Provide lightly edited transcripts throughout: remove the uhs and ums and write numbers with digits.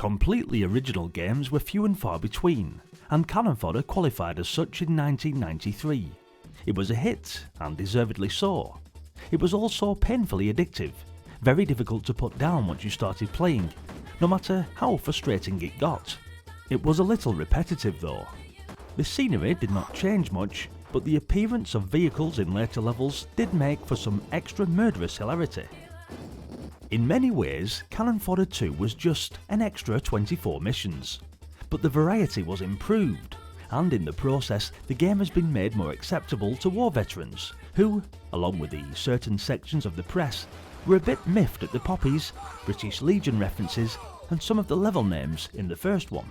Completely original games were few and far between, and Cannon Fodder qualified as such in 1993. It was a hit, and deservedly so. It was also painfully addictive, very difficult to put down once you started playing, no matter how frustrating it got. It was a little repetitive though. The scenery did not change much, but the appearance of vehicles in later levels did make for some extra murderous hilarity. In many ways, Cannon Fodder 2 was just an extra 24 missions, but the variety was improved, and in the process the game has been made more acceptable to war veterans who, along with the certain sections of the press, were a bit miffed at the poppies, British Legion references and some of the level names in the first one.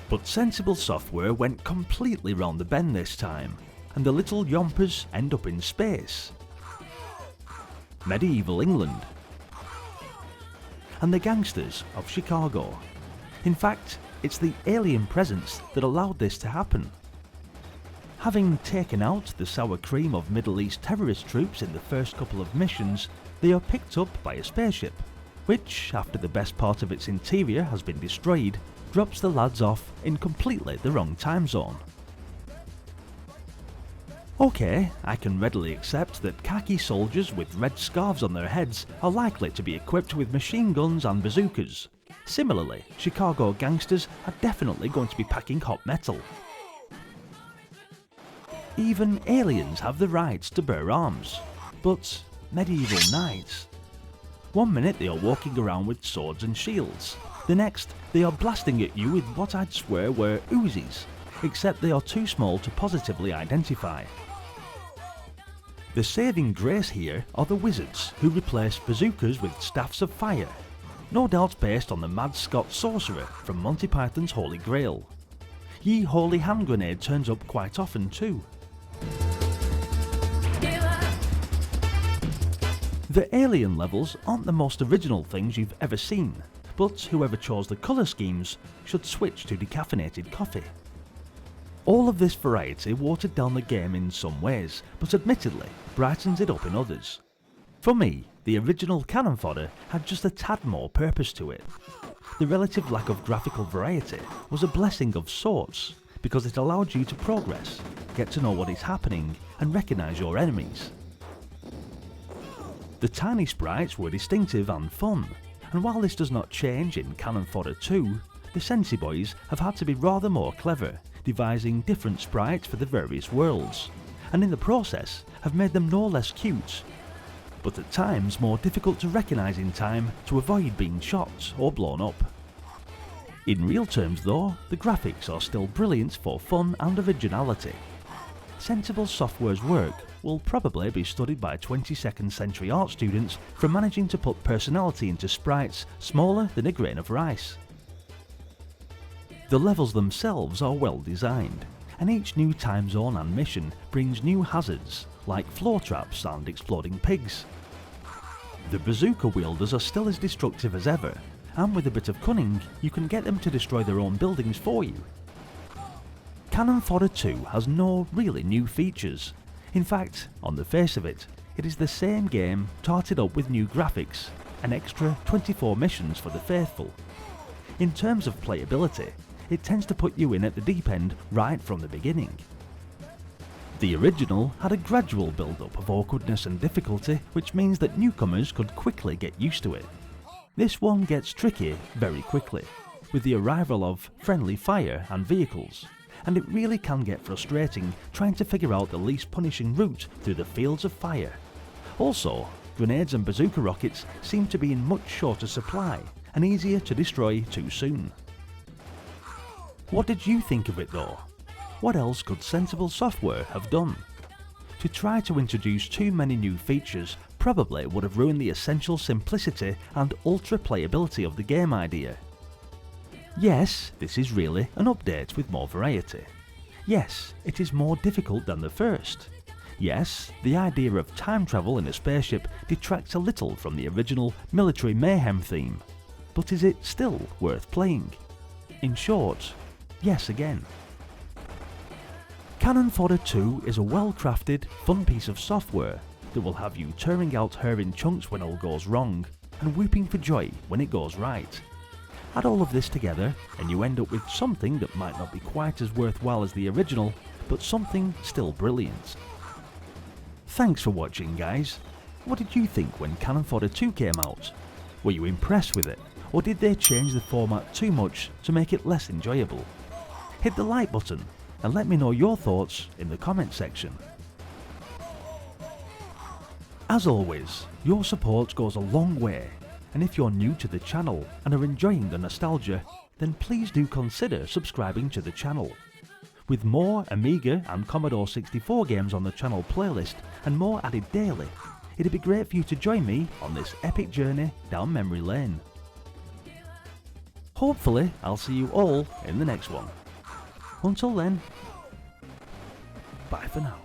But Sensible Software went completely round the bend this time, and the little yompers end up in space, medieval England, and the gangsters of Chicago. In fact, it's the alien presence that allowed this to happen. Having taken out the sour cream of Middle East terrorist troops in the first couple of missions, they are picked up by a spaceship, which, after the best part of its interior has been destroyed, drops the lads off in completely the wrong time zone. Okay, I can readily accept that khaki soldiers with red scarves on their heads are likely to be equipped with machine guns and bazookas. Similarly, Chicago gangsters are definitely going to be packing hot metal. Even aliens have the rights to bear arms, but medieval knights? One minute they are walking around with swords and shields, the next they are blasting at you with what I'd swear were Uzis, except they are too small to positively identify. The saving grace here are the wizards who replace bazookas with staffs of fire, no doubt based on the Mad Scott sorcerer from Monty Python's Holy Grail. Ye Holy Hand Grenade turns up quite often too. The alien levels aren't the most original things you've ever seen, but whoever chose the colour schemes should switch to decaffeinated coffee. All of this variety watered down the game in some ways, but admittedly brightens it up in others. For me, the original Cannon Fodder had just a tad more purpose to it. The relative lack of graphical variety was a blessing of sorts, because it allowed you to progress, get to know what is happening, and recognise your enemies. The tiny sprites were distinctive and fun, and while this does not change in Cannon Fodder 2, the Sensi boys have had to be rather more clever, devising different sprites for the various worlds, and in the process have made them no less cute, but at times more difficult to recognise in time to avoid being shot or blown up. In real terms though, the graphics are still brilliant for fun and originality. Sensible Software's work will probably be studied by 22nd century art students for managing to put personality into sprites smaller than a grain of rice. The levels themselves are well designed, and each new time zone and mission brings new hazards like floor traps and exploding pigs. The bazooka wielders are still as destructive as ever, and with a bit of cunning you can get them to destroy their own buildings for you. Cannon Fodder 2 has no really new features. In fact, on the face of it, it is the same game tarted up with new graphics, an extra 24 missions for the faithful. In terms of playability, it tends to put you in at the deep end right from the beginning. The original had a gradual build-up of awkwardness and difficulty, which means that newcomers could quickly get used to it. This one gets tricky very quickly, with the arrival of friendly fire and vehicles, and it really can get frustrating trying to figure out the least punishing route through the fields of fire. Also, grenades and bazooka rockets seem to be in much shorter supply and easier to destroy too soon. What did you think of it though? What else could Sensible Software have done? To try to introduce too many new features probably would have ruined the essential simplicity and ultra playability of the game idea. Yes, this is really an update with more variety. Yes, it is more difficult than the first. Yes, the idea of time travel in a spaceship detracts a little from the original military mayhem theme. But is it still worth playing? In short, yes again. Cannon Fodder 2 is a well-crafted, fun piece of software that will have you tearing out hair in chunks when all goes wrong, and whooping for joy when it goes right. Add all of this together and you end up with something that might not be quite as worthwhile as the original, but something still brilliant. Thanks for watching, guys. What did you think when Cannon Fodder 2 came out? Were you impressed with it, or did they change the format too much to make it less enjoyable? Hit the like button and let me know your thoughts in the comment section. As always, your support goes a long way, and if you're new to the channel and are enjoying the nostalgia, then please do consider subscribing to the channel. With more Amiga and Commodore 64 games on the channel playlist and more added daily, it'd be great for you to join me on this epic journey down memory lane. Hopefully, I'll see you all in the next one. Until then, bye for now.